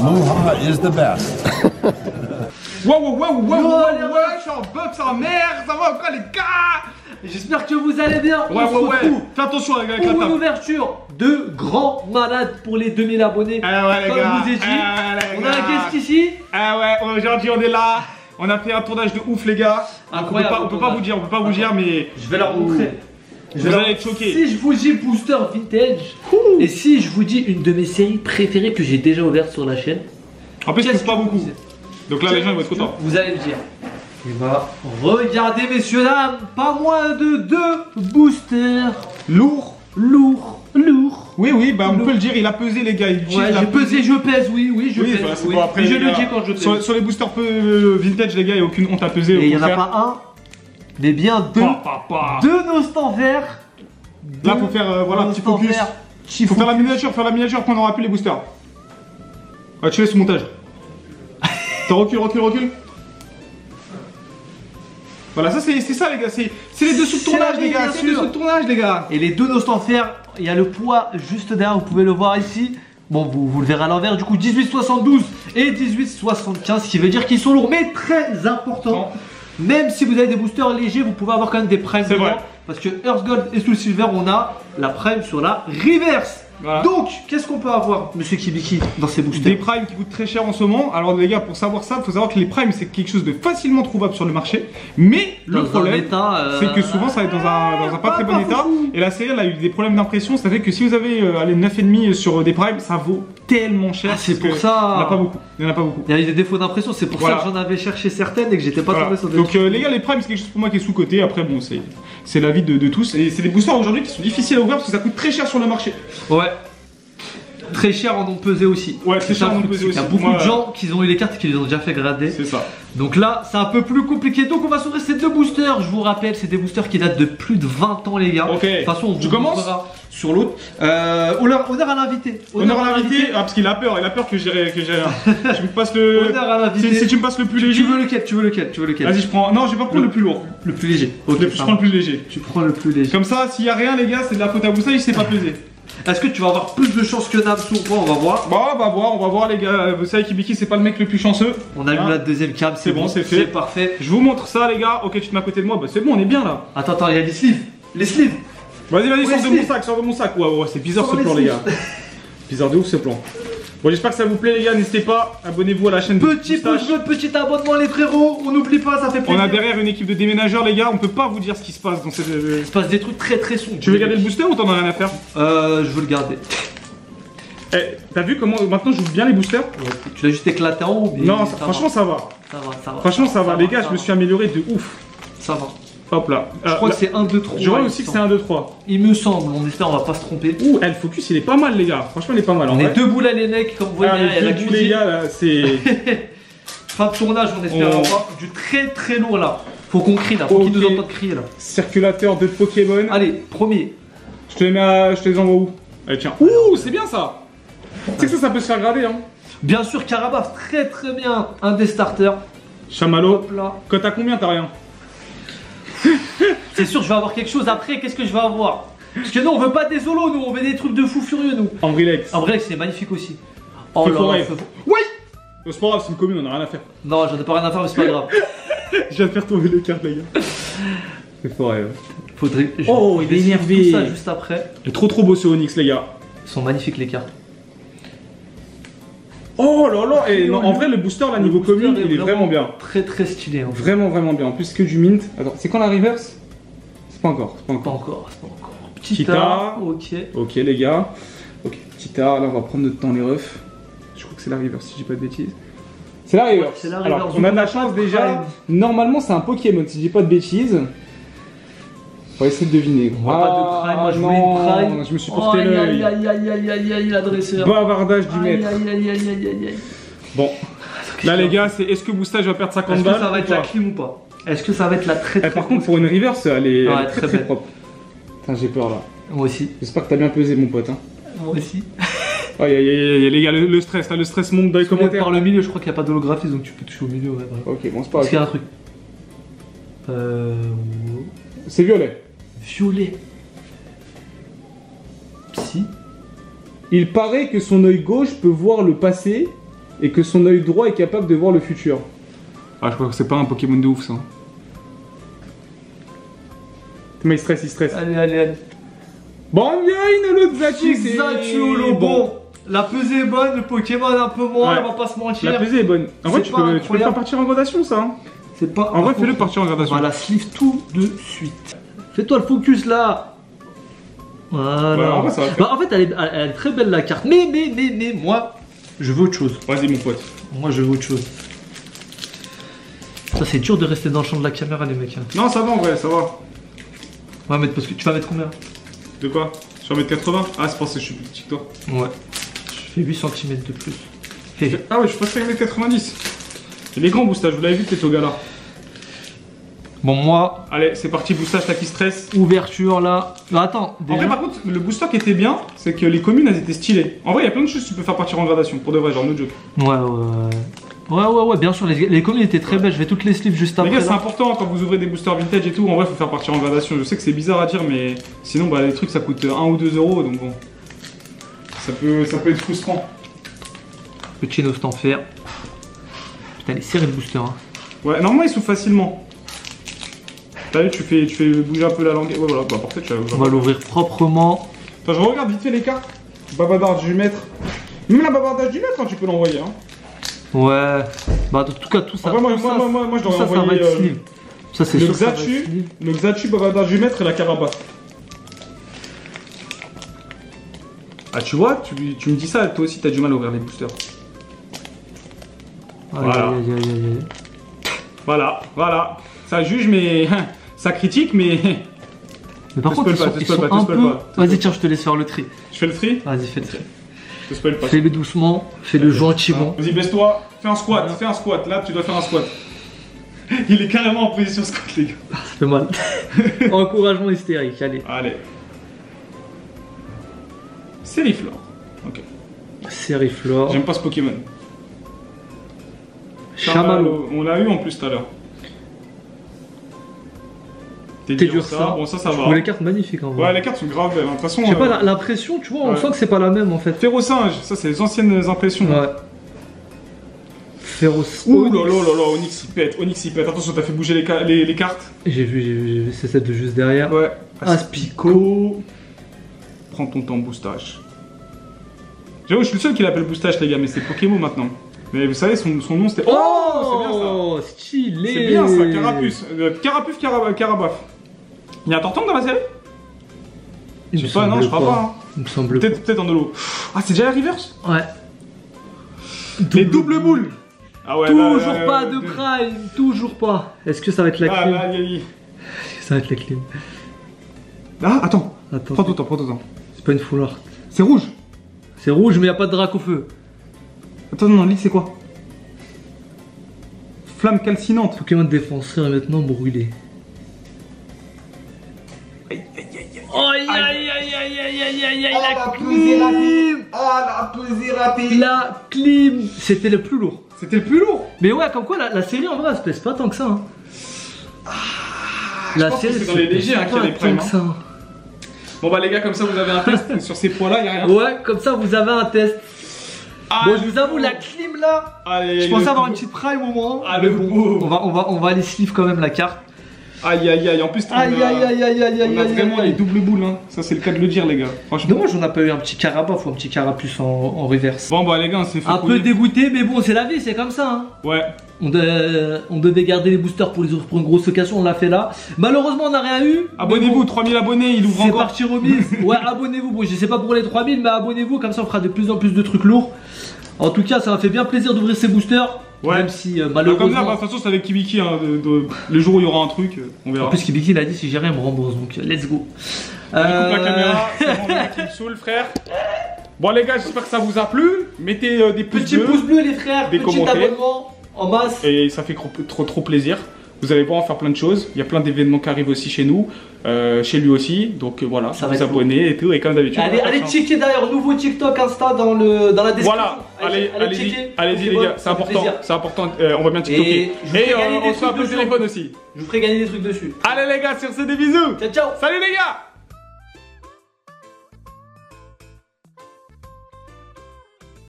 Muha is the best. Wow, je suis en bug, sa mère, ça va quoi les gars? J'espère que vous allez bien. Ouais. Fais attention les gars avec la pour une table. ouverture de grands malades pour les 2000 abonnés. Ah ouais les comme gars. je vous ai dit, les on a un gars. guest ici. Ah ouais, aujourd'hui on est là. On a fait un tournage de ouf les gars. Incroyable. On peut pas vous dire, mais Je vais leur montrer. vous allez être choqués. Si je vous dis booster vintage, et si je vous dis une de mes séries préférées que j'ai déjà ouverte sur la chaîne, En plus, je qu'est-ce trouve pas que beaucoup. vous dites? Donc là, les gens ils vont être contents. Vous allez me dire. Et bah, regardez messieurs dames, pas moins de 2 boosters Lourd. lourds. Oui, bah on peut le dire, il a pesé les gars. Il Ouais, a j'ai pesé, je pèse, oui, je pèse. bah, c'est oui. bon, après, Et je les le gars, dis quand je pèse. Sur les boosters vintage, les gars, il n'y a aucune honte à peser. Et il n'y en a pas un, mais bien deux. Deux Nostan verts. Là, faut faire voilà, petit focus. Faut faire la miniature, après on aura plus les boosters. Ah, tu laisses ce montage. T'en recule. Voilà, ça c'est ça les gars, c'est les dessous de tournage les gars, c'est les dessous de tournage les gars. Et les deux Nostan verts, il y a le poids juste derrière, vous pouvez le voir ici. Bon, vous le verrez à l'envers, du coup 18,72 et 18,75, ce qui veut dire qu'ils sont lourds, mais très importants. Même si vous avez des boosters légers, vous pouvez avoir quand même des primes dedans. Vrai. Parce que Earth Gold et Soul Silver, on a la prime sur la reverse. Voilà. Donc, qu'est-ce qu'on peut avoir, monsieur Kibiki, dans ces boosters? Des primes qui coûtent très cher en ce moment. Alors les gars, pour savoir ça, il faut savoir que les primes c'est quelque chose de facilement trouvable sur le marché. Mais le problème, c'est que souvent ça va être dans un pas très bon état. Et la série elle a eu des problèmes d'impression. Ça fait que si vous avez allez, 9,5 sur des primes, ça vaut tellement cher. Ah, c'est pour ça. Il n'y en a pas beaucoup. Il y en a pas beaucoup. Il y a eu des défauts d'impression, c'est pour ça que j'en avais cherché certaines et que j'étais pas tombé sur des Donc les gars, les primes c'est quelque chose pour moi qui est sous-côté. Après bon, c'est l'avis de tous. Et c'est des boosters aujourd'hui qui sont difficiles à ouvrir parce que ça coûte très cher sur le marché. Ouais. Très cher en ont pesé aussi. Ouais, très cher en ont pesé aussi. Il y a beaucoup de gens qui ont eu les cartes et qui les ont déjà fait grader. C'est ça. Donc là, c'est un peu plus compliqué. Donc on va s'ouvrir ces deux boosters. Je vous rappelle, c'est des boosters qui datent de plus de 20 ans, les gars. Ok. De toute façon, tu commences sur l'autre. Honneur à l'invité. Honneur à l'invité. Ah, parce qu'il a peur que j'ai rien. Je me passe le. Honneur à l'invité. Si tu me passes le plus léger. Tu veux lequel Vas-y, je prends. Non, je vais pas prendre le plus lourd. Le plus léger. Ok, je prends le plus léger. Tu prends le plus léger. Comme ça, s'il y a rien, les gars, c'est de la faute à vous. Ça, il s'est pas pesé. Est-ce que tu vas avoir plus de chance que Nabs ou pas? On va voir. Bon, on va voir les gars. Vous savez Kibiki, c'est pas le mec le plus chanceux. On allume la deuxième cam, c'est bon, c'est fait. C'est parfait. Je vous montre ça, les gars. Ok, tu te mets à côté de moi. Bah, c'est bon, on est bien là. Attends, il y a les sleeves. Les sleeves. Vas-y, sors de mon sac. Ouais, c'est bizarre ce plan, les gars. Bizarre de ouf ce plan. Bon, j'espère que ça vous plaît, les gars. N'hésitez pas, abonnez-vous à la chaîne. Petit pouce bleu, petit abonnement, les frérots. On n'oublie pas, ça fait plaisir. On a derrière une équipe de déménageurs, les gars. On peut pas vous dire ce qui se passe dans cette. Il se passe des trucs très sombres. Tu veux garder le booster ou t'en as rien à faire? Je veux le garder. Eh, t'as vu comment maintenant j'ouvre bien les boosters? Ouais, tu l'as juste éclaté en haut. Mais non, franchement, ça va. Ça va. Franchement, ça va. Les gars, je me suis amélioré de ouf. Ça va. Hop là. Je crois que c'est 1, 2, 3. Je vois aussi que c'est 1, 2, 3. Il me semble, on espère, on va pas se tromper. Ouh, le focus il est pas mal, les gars. Franchement, il est pas mal. On est debout là, les mecs, comme vous voyez. Les deux bouts, les gars, là, c'est. Fin de tournage, on espère avoir du très lourd là. Faut qu'on crie là, faut qu'ils nous entendent crier là. Circulateur de Pokémon. Allez, premier. Je te les envoie où? Allez, tiens. Ouh, c'est bien ça. Tu sais que ça peut se faire grader, hein. Bien sûr, Carabas, très bien. Un des starters. Chamallow. Hop là. Quand t'as combien, t'as rien. C'est sûr, je vais avoir quelque chose après. Qu'est-ce que je vais avoir? Parce que nous, on veut pas des solos, nous, on veut des trucs de fou furieux, nous. Ambrilex. Ambrilex, c'est magnifique aussi. Oh là là. Oui. C'est pas grave, c'est une commune, on a rien à faire. Non, j'en ai pas rien à faire, mais c'est pas grave. Je viens de faire tomber les cartes, les gars. C'est forêt. Faudrait. Oh, il est énervé. Tout ça juste après. Il est trop beau ce Onyx, les gars. Ils sont magnifiques les cartes. Oh là là. Et non, en vrai, le booster, là, niveau commune, il est vraiment bien. Très stylé. Hein. Vraiment bien. En plus que du mint. Attends, c'est quand la reverse? C'est pas encore. Pas encore. Petit A. Ok, les gars. Ok, petit A. Là, on va prendre notre temps, les refs. Je crois que c'est la reverse, si je dis pas de bêtises. C'est la reverse. Alors, on a de la chance déjà. Normalement, c'est un Pokémon, si je dis pas de bêtises. On va essayer de deviner. On va pas de prime, moi je voulais une prime. Je me suis porté l'œil. Aïe, l'adresseur. Bavardage du maître. Aïe. Bon, là les gars, c'est est-ce que Boostage va perdre 50 balles? Est-ce que ça va être la clim ou pas? Est-ce que ça va être la très par contre, pour une reverse, elle est très propre. Putain, j'ai peur là. Moi aussi. J'espère que t'as bien pesé, mon pote. Moi aussi. Aïe, les gars, le stress, là, le stress monte dans les commentaires. Par le milieu, je crois qu'il n'y a pas d'holographisme, donc tu peux toucher au milieu. Ouais, ok, bon, c'est pas grave. Est-ce qu'il y a un truc? C'est violet. Violet. Si. Il paraît que son œil gauche peut voir le passé et que son œil droit est capable de voir le futur. Ah, je crois que c'est pas un Pokémon de ouf ça. Mais il stresse. Allez. Bon, il y a une autre Zachi, c'est Zaciolo. Bon, la pesée est bonne, le Pokémon un peu moins, on va pas se mentir. La pesée est bonne. En vrai, tu peux le faire partir en gradation, ça. Hein. C'est pas. En vrai, fais-le partir en gradation. On va la sleeve tout de suite. Fais-toi le focus là. Voilà. En fait, elle est très belle la carte. Mais, moi, je veux autre chose. Vas-y, mon pote. Moi, je veux autre chose. Ça, c'est dur de rester dans le champ de la caméra, les mecs. Non, ça va en vrai, ça va. Ouais, mais parce que tu vas mettre combien? De quoi? Je vais mettre 80. Ah, c'est parce que je suis plus petit que toi. Ouais. Je fais 8 cm de plus. Ah ouais, je pense que je vais mettre 90. Et les grands boostages, vous l'avez vu peut-être au gala. Bon, moi. Allez, c'est parti, boostage là qui stresse. Ouverture là. Non, attends. Déjà... En vrai, par contre, le booster qui était bien, c'est que les communes elles étaient stylées. En vrai, il y a plein de choses que tu peux faire partir en gradation. Pour de vrai, genre no joke. Ouais, bien sûr. Les communes étaient très belles. Je vais toutes les sleeves juste après. Les gars, c'est important quand vous ouvrez des boosters vintage et tout. En vrai, faut faire partir en gradation. Je sais que c'est bizarre à dire, mais sinon, bah, les trucs ça coûte 1 ou 2 euros. Donc bon. Ça peut être frustrant. Petit nose en fer. Putain, il est serré le booster. Hein. Ouais, normalement, il s'ouvre facilement. T'as vu, tu fais bouger un peu la langue. Ouais, voilà, bah parfait, tu vas On va l'ouvrir proprement. Attends, je regarde vite fait les cartes. Bavardage du maître. Même la bavardage du maître, hein, tu peux l'envoyer. Hein. Ouais. Bah, en tout cas, tout ça. Après, moi, je dois envoyer. Ça, c'est sûr. Le Xatu, bavardage du maître et la Carapace. Ah, tu vois, tu me dis ça, toi aussi, t'as du mal à ouvrir les boosters. Voilà. Voilà. Ça juge, mais. Ça critique, mais. Mais par contre, ils sont un peu... Vas-y, tiens, je te laisse faire le tri. Je fais le tri? Vas-y, fais le tri. Je te spoil pas. Fais-le doucement, fais-le gentiment. Vas-y, baisse-toi, fais un squat, Là, tu dois faire un squat. Il est carrément en position squat, les gars. Ça fait mal. Encouragement hystérique, allez. Sériflore. Ok. Sériflore. J'aime pas ce Pokémon. Chamallow. On l'a eu en plus tout à l'heure. T'es dur ça. Bon, ça va. Les cartes magnifiques en vrai. Ouais, les cartes sont grave belles. De toute façon. Je sais pas, l'impression, tu vois, on sent que c'est pas la même en fait. Férocinge, ça c'est les anciennes impressions. Ouais. Férocinge. Ouh là, Onyx il pète. Attention, t'as fait bouger les cartes. J'ai vu, c'est celle de juste derrière. Ouais. Aspico. Prends ton temps, boostage. J'avoue, je suis le seul qui l'appelle boostage, les gars, mais c'est Pokémon maintenant. Mais vous savez, son nom c'était. Oh, c'est bien ça. Stylé. C'est bien ça, Carapuce. Carabaf. Il y a un Tortank dans la série? Je sais pas, non, je crois pas. Hein. Il me semble peut-être en holo. Ah, c'est déjà la reverse? Ouais. Les doubles boules. Ah ouais, toujours pas de prime, toujours pas. Est-ce que ça va être la clim? Ça va être la clim. Ah, attends. Prends ton temps. C'est pas une full art. C'est rouge. C'est rouge, mais y a pas de drac au feu. Attends, non, lit, c'est quoi? Flamme calcinante. Pokémon défenseur est maintenant brûlé. La clim. Ah, la pesée ratée. La clim. C'était le plus lourd. C'était le plus lourd. Mais ouais, comme quoi la série en vrai elle se pèse pas tant que ça. Hein. La série c'est dans les légers hein, qu'il y a des primes. Hein. Bon bah les gars, comme ça vous avez un test sur ces poids là, y a rien. Ouais, comme ça vous avez un test. Bon, je vous avoue, la clim là, je pensais avoir une petite prime au moins. Ah, mais bon, on va aller sleeve quand même la carte. Aïe, en plus, on a vraiment les doubles boules, hein. Ça, c'est le cas de le dire, les gars. Franchement. Dommage, on n'a pas eu un petit Carabaf ou un petit Carapuce en reverse. Bon, bah, les gars, on s'est fait un peu dégoûté, mais bon, c'est la vie, c'est comme ça. Hein. Ouais. On devait garder les boosters pour une grosse occasion, on l'a fait là. Malheureusement, on n'a rien eu. Abonnez-vous, bon, 3000 abonnés, il ouvre encore. C'est parti remise. Ouais, abonnez-vous. Bon, je sais pas pour les 3000, mais abonnez-vous, comme ça, on fera de plus en plus de trucs lourds. En tout cas, ça m'a fait bien plaisir d'ouvrir ces boosters. Ouais. Même si malheureusement. Comme là, de toute façon, c'est avec Kibiki. Hein, le jour où il y aura un truc, on verra. En plus, Kibiki, il a dit si j'ai rien, il me rembourse. Donc, let's go. On coupe la caméra. C'est bon, le mec, il me saoule, frère. Bon, les gars, j'espère que ça vous a plu. Mettez des petits pouces bleus, les frères. Des commentaires. En masse. Et ça fait trop plaisir. Vous allez pouvoir en faire plein de choses. Il y a plein d'événements qui arrivent aussi chez nous, chez lui aussi. Donc voilà, ça vous abonner et tout. Et comme d'habitude. Allez checker d'ailleurs nouveau TikTok, Insta dans la description. Voilà, allez-y les gars, c'est important. On va bien TikToker. Et on se fait un peu le téléphone aussi. Je vous ferai gagner des trucs dessus. Allez les gars, sur ce des bisous. Ciao. Salut les gars.